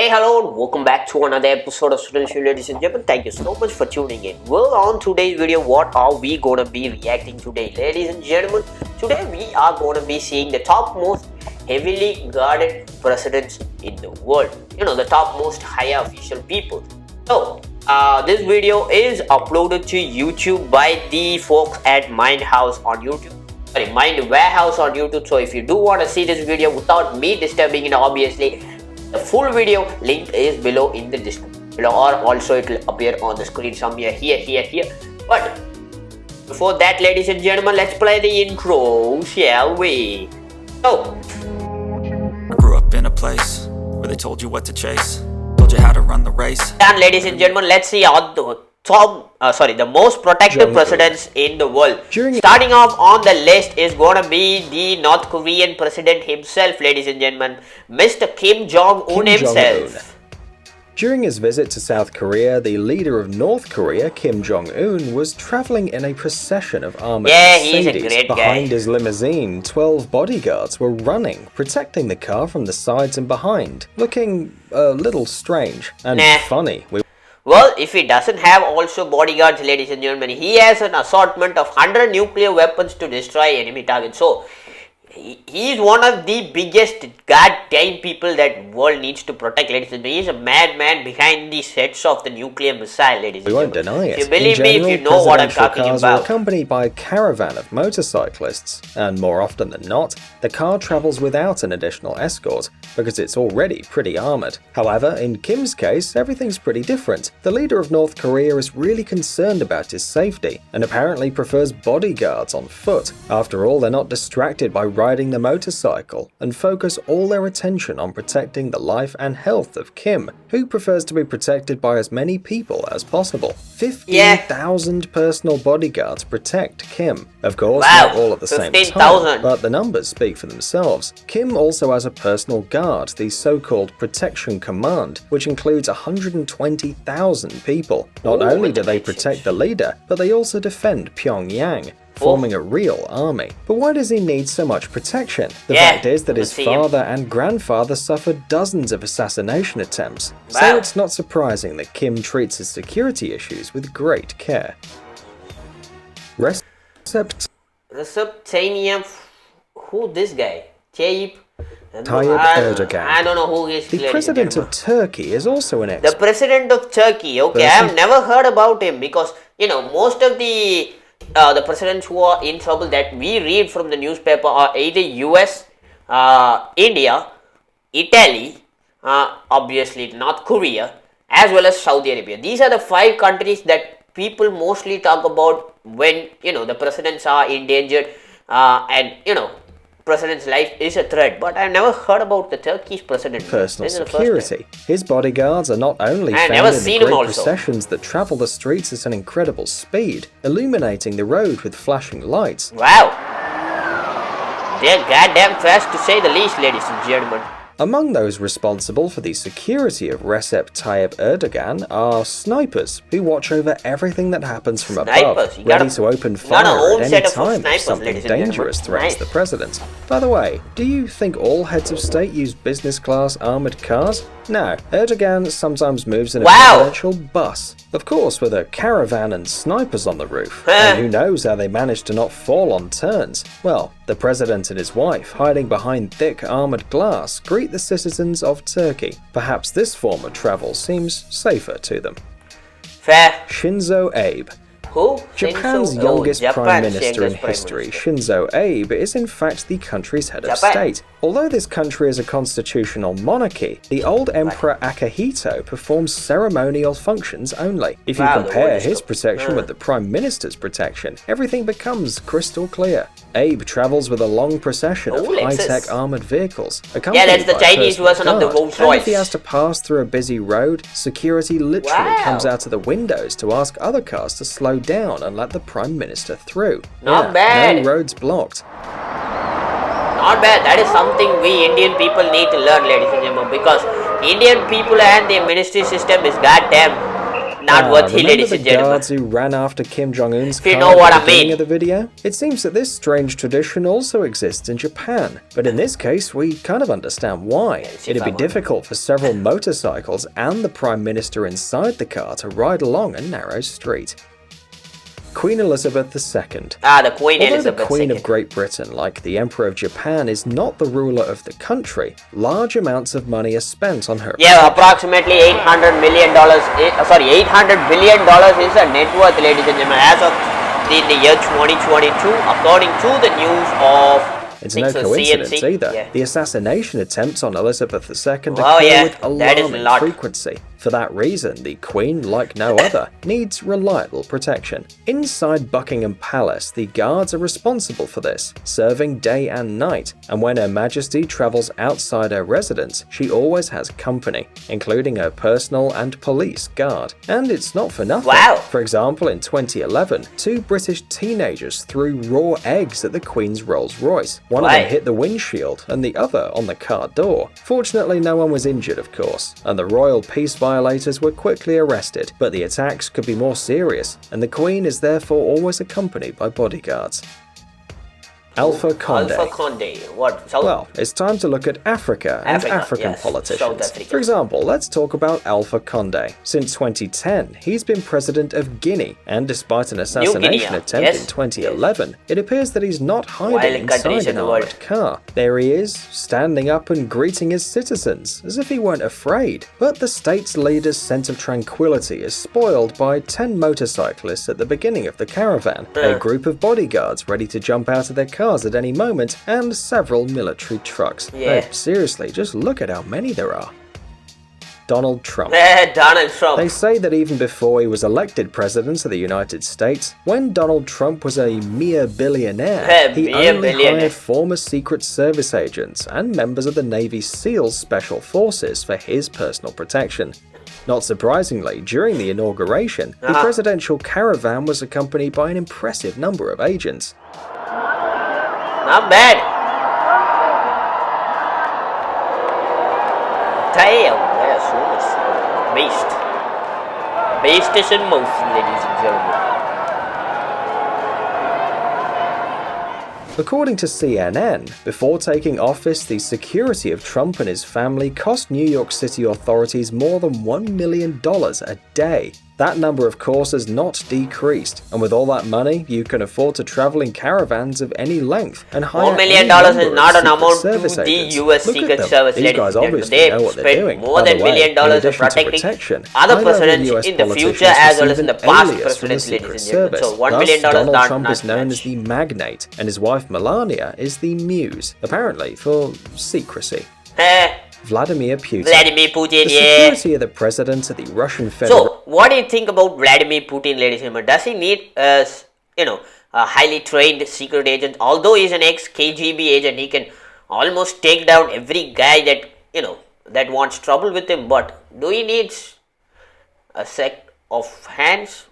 Hey, hello, and welcome back to another episode of Student ladies and gentlemen. Thank you so much for tuning in. Well, on today's video, what are we going to be reacting today, ladies and gentlemen? Today, we are going to be seeing the top most heavily guarded presidents in the world. You know, the top most higher official people. So, this video is uploaded to YouTube by the folks at Mind Warehouse on YouTube. So, if you do want to see this video without me disturbing it, obviously, the full video link is below in the description below, or also it will appear on the screen somewhere here. But before that, ladies and gentlemen, let's play the intro, shall we? So, I grew up in a place where they told you what to chase, told you how to run the race. And ladies and gentlemen, let's see on the most protected presidents in the world. Starting off on the list is gonna be the North Korean president himself, ladies and gentlemen, Mr. Jong Un himself. During his visit to South Korea, the leader of North Korea, Jong Un, was traveling in a procession of armored Mercedes. Behind his limousine, 12 bodyguards were running, protecting the car from the sides and behind, looking a little strange and funny. Well, if he doesn't have also bodyguards, ladies and gentlemen, he has an assortment of 100 nuclear weapons to destroy enemy targets. So, he is one of the biggest goddamn people that world needs to protect, ladies and gentlemen. He is a madman behind the sets of the nuclear missile, ladies and gentlemen. We won't deny it. If you believe me, if you know what I'm talking cars about. Are accompanied by a caravan of motorcyclists, and more often than not, the car travels without an additional escort because it's already pretty armored. However, in Kim's case, everything's pretty different. The leader of North Korea is really concerned about his safety and apparently prefers bodyguards on foot. After all, they're not distracted by riding the motorcycle and focus all their attention on protecting the life and health of Kim, who prefers to be protected by as many people as possible. 15,000 personal bodyguards protect Kim. Of course, not all at the same time, but the numbers speak for themselves. Kim also has a personal guard, the so-called Protection Command, which includes 120,000 people. Not only do they protect the leader, but they also defend Pyongyang, forming a real army. But why does he need so much protection? The fact is that his father and grandfather suffered dozens of assassination attempts, so it's not surprising that Kim treats his security issues with great care. Recep Tayyip, who this guy? Tayyip Erdogan. I don't know who he is. The president of Turkey is also an expert. The president of Turkey, okay, I have never heard about him because, you know, most of the presidents who are in trouble that we read from the newspaper are either US, India, Italy, obviously North Korea, as well as Saudi Arabia. These are the 5 countries that people mostly talk about when, you know, the presidents are endangered and, you know, president's life is a threat. But I've never heard about the Turkish president. Personal security. His bodyguards are not only found in the great processions that travel the streets at an incredible speed, illuminating the road with flashing lights. Wow, they're goddamn fast to say the least, ladies and gentlemen. Among those responsible for the security of Recep Tayyip Erdogan are snipers who watch over everything that happens from above, ready to open fire at any time if something dangerous threatens the president. By the way, do you think all heads of state use business-class armored cars? No, Erdogan sometimes moves in a presidential bus, of course with a caravan and snipers on the roof, and who knows how they manage to not fall on turns. Well, the president and his wife, hiding behind thick armored glass, greet the citizens of Turkey. Perhaps this form of travel seems safer to them. Shinzo Abe. Who? Japan's youngest prime minister in history, Shinzo Abe, is in fact the country's head of state. Although this country is a constitutional monarchy, the old Emperor Akihito performs ceremonial functions only. If you compare his protection with the Prime Minister's protection, everything becomes crystal clear. Abe travels with a long procession of high-tech armored vehicles, accompanied that's the Chinese version of the Rolls Royce. And if he has to pass through a busy road, security literally comes out of the windows to ask other cars to slow down and let the Prime Minister through. Not bad. No roads blocked. Not bad. That is something we Indian people need to learn, ladies and gentlemen, because Indian people and their ministry system is goddamn not worthy, remember ladies the and gentlemen. guards who ran after Kim Jong Un's If you car know what at I the beginning mean. of the video? It seems that this strange tradition also exists in Japan, but in this case we kind of understand why. It'd be difficult for several motorcycles and the Prime Minister inside the car to ride along a narrow street. Queen Elizabeth II. The Queen Although Elizabeth the Queen II. of Great Britain, like the Emperor of Japan, is not the ruler of the country, large amounts of money are spent on her. Yeah, approximately $800 million. Sorry, $800 billion is her net worth, ladies and gentlemen, as of the year 2022, according to the news of. It's no coincidence CNC. either. Yeah. The assassination attempts on Elizabeth II Oh, occur yeah, with that is a alarming lot. frequency. For that reason, the Queen, like no other, needs reliable protection. Inside Buckingham Palace, the guards are responsible for this, serving day and night, and when Her Majesty travels outside her residence, she always has company, including her personal and police guard. And it's not for nothing. Wow. For example, in 2011, two British teenagers threw raw eggs at the Queen's Rolls-Royce. One of them Right. hit the windshield and the other on the car door. Fortunately, no one was injured, of course, and the royal peace violators were quickly arrested, but the attacks could be more serious, and the Queen is therefore always accompanied by bodyguards. Alpha Conde. Alpha Conde. What? South? Well, it's time to look at Africa and Africa, African yes. politicians. South Africa. For example, let's talk about Alpha Conde. Since 2010, he's been president of Guinea, and despite an assassination attempt yes. in 2011, it appears that he's not hiding Violent countries inside in an the world. armored car. There he is, standing up and greeting his citizens, as if he weren't afraid. But the state's leader's sense of tranquility is spoiled by 10 motorcyclists at the beginning of the caravan, a group of bodyguards ready to jump out of their cars at any moment, and several military trucks. Yeah. No, seriously, just look at how many there are. Donald Trump. Donald Trump. They say that even before he was elected president of the United States, when Donald Trump was a mere billionaire, he only hired former Secret Service agents and members of the Navy SEALs Special Forces for his personal protection. Not surprisingly, during the inauguration, the presidential caravan was accompanied by an impressive number of agents. Not bad. Damn, that's so beast. Beast is in motion, ladies and gentlemen. According to CNN, before taking office, the security of Trump and his family cost New York City authorities more than $1 million a day. That number, of course, has not decreased, and with all that money, you can afford to travel in caravans of any length and hire $1 million any number is of not an Secret amount Service to the agents. US Look at Secret them. Service. These ladies guys and obviously gentlemen. know what they're They've doing. spent more By than the $1 way, million in of addition to protecting protection, other high-level presidents US in the future politicians as well as receive in the an past alias from the presidents, Secret ladies and gentlemen. Service. So $1 Thus, million Donald not Trump is known much. as the magnate, and his wife Melania is the muse, apparently for secrecy. Vladimir Putin. Vladimir Putin, The yeah. security of the president of the Russian Federation. So, what do you think about Vladimir Putin, ladies and gentlemen? Does he need a highly trained secret agent? Although he's an ex-KGB agent, he can almost take down every guy that, that wants trouble with him. But do he need a set of hands?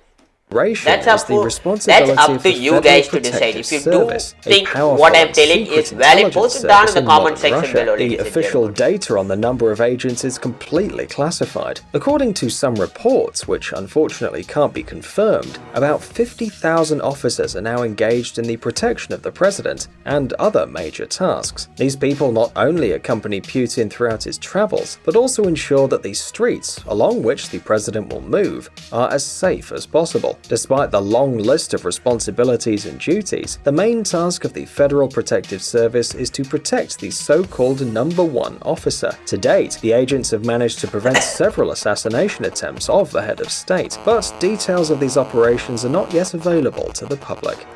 That's up to you guys to decide. If you do think what I'm telling is valid, post it down in the comment section below. The official data on the number of agents is completely classified. According to some reports, which unfortunately can't be confirmed, about 50,000 officers are now engaged in the protection of the president and other major tasks. These people not only accompany Putin throughout his travels, but also ensure that the streets along which the president will move are as safe as possible. Despite the long list of responsibilities and duties, the main task of the Federal Protective Service is to protect the so-called number one officer. To date, the agents have managed to prevent several assassination attempts of the head of state, but details of these operations are not yet available to the public.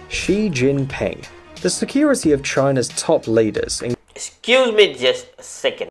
Xi Jinping. The security of China's top leaders, Excuse me just a second.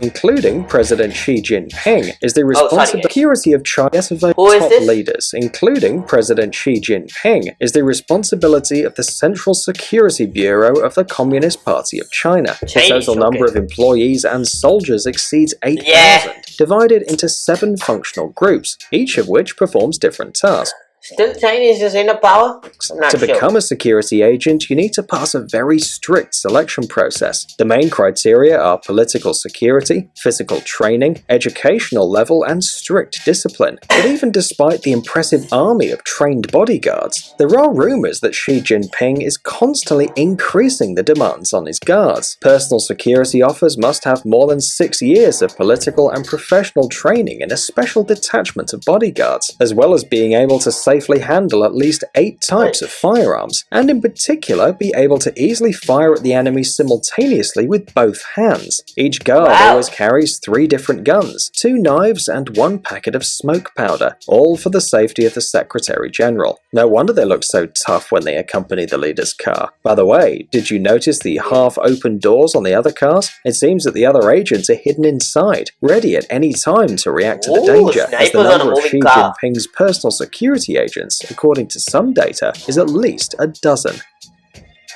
including President Xi Jinping, is the security of China's top leaders, including President Xi Jinping, is the responsibility of the Central Security Bureau of the Communist Party of China. The total number of employees and soldiers exceeds 8,000, divided into 7 functional groups, each of which performs different tasks. Still Chinese is in a power? I'm not To sure. become a security agent, you need to pass a very strict selection process. The main criteria are political security, physical training, educational level, and strict discipline. But even despite the impressive army of trained bodyguards, there are rumors that Xi Jinping is constantly increasing the demands on his guards. Personal security offers must have more than 6 years of political and professional training in a special detachment of bodyguards, as well as being able to safely handle at least 8 types of firearms, and in particular be able to easily fire at the enemy simultaneously with both hands. Each guard always carries 3 different guns, 2 knives and 1 packet of smoke powder, all for the safety of the Secretary General. No wonder they look so tough when they accompany the leader's car. By the way, did you notice the half-open doors on the other cars? It seems that the other agents are hidden inside, ready at any time to react to the danger, as the number of Xi Jinping's personal security agents, according to some data, is at least a dozen.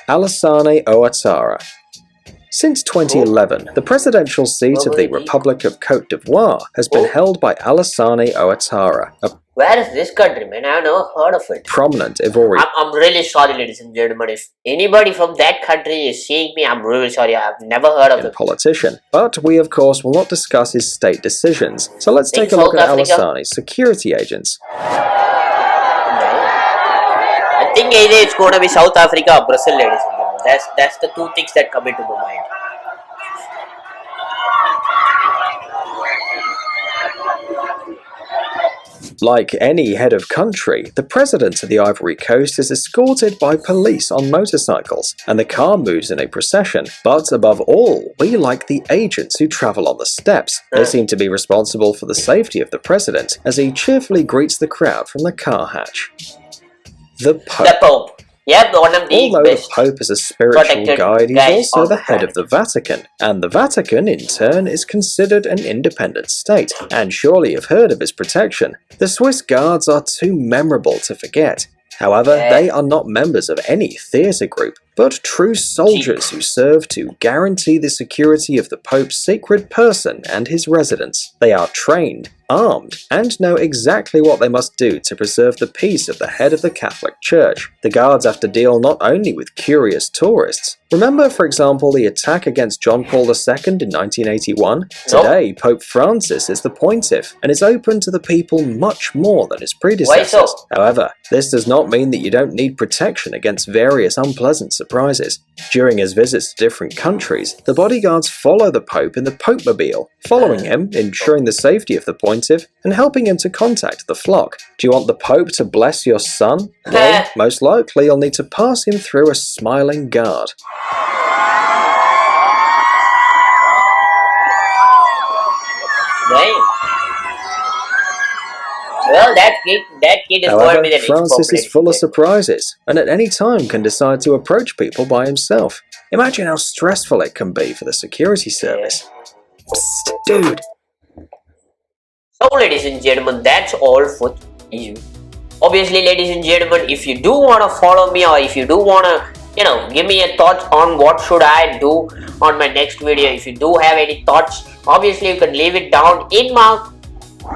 Alassane Ouattara. Since 2011, the presidential seat of the Republic of Côte d'Ivoire has been held by Alassane Ouattara, a Where is this country, man? I've never heard of it. prominent Ivorian I'm really sorry, ladies and gentlemen. If anybody from that country is seeing me, I'm really sorry. I've never heard of it. politician. But we, of course, will not discuss his state decisions, so let's Think take a look at South Africa? Alassane's security agents. I think either it's going to be South Africa or Brazil, ladies and gentlemen. That's the 2 things that come into my mind. Like any head of country, the president of the Ivory Coast is escorted by police on motorcycles, and the car moves in a procession. But above all, we like the agents who travel on the steps. They seem to be responsible for the safety of the president, as he cheerfully greets the crowd from the car hatch. The Pope. The Pope. Yep, one of the Although best. the Pope is a spiritual protected guide, he's guys also on the the head of the Vatican, and the Vatican, in turn, is considered an independent state, and surely you've heard of his protection. The Swiss guards are too memorable to forget. However, they are not members of any theatre group, but true soldiers who serve to guarantee the security of the Pope's sacred person and his residence. They are trained, armed, and know exactly what they must do to preserve the peace of the head of the Catholic Church. The guards have to deal not only with curious tourists. Remember, for example, the attack against John Paul II in 1981? Today, Pope Francis is the pontiff, and is open to the people much more than his predecessors. Why so? However, this does not mean that you don't need protection against various unpleasant surprises. During his visits to different countries, the bodyguards follow the Pope in the Pope-mobile, following him, ensuring the safety of the pontiff, and helping him to contact the flock. Do you want the Pope to bless your son? Well, most likely you'll need to pass him through a smiling guard. Right. Well, that kid is going to However, be the next Francis Pope, is ladies full and of surprises, and at any time can decide to approach people by himself. Imagine how stressful it can be for the security service. Psst, dude! So, ladies and gentlemen, that's all for you. Obviously, ladies and gentlemen, if you do want to follow me, or if you do want to, give me a thoughts on what should I do on my next video. If you do have any thoughts, obviously you can leave it down in my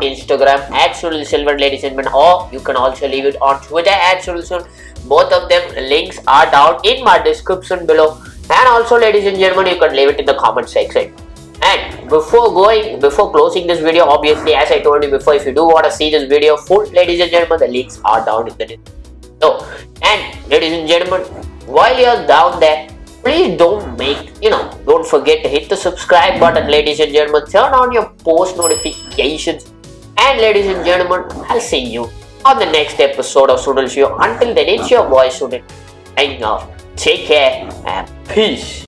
Instagram @SurilSilver, ladies and gentlemen, or you can also leave it on Twitter @SurilSilver. Both of them links are down in my description below, and also, ladies and gentlemen, you can leave it in the comment section. And before closing this video, obviously, as I told you before, if you do want to see this video full, ladies and gentlemen, the links are down in the description. So, and ladies and gentlemen, while you're down there, please don't forget to hit the subscribe button, ladies and gentlemen. Turn on your post notifications. And ladies and gentlemen, I'll see you on the next episode of Sudal Show. Until then, it's your boy Sudal. Signing off. Take care and peace.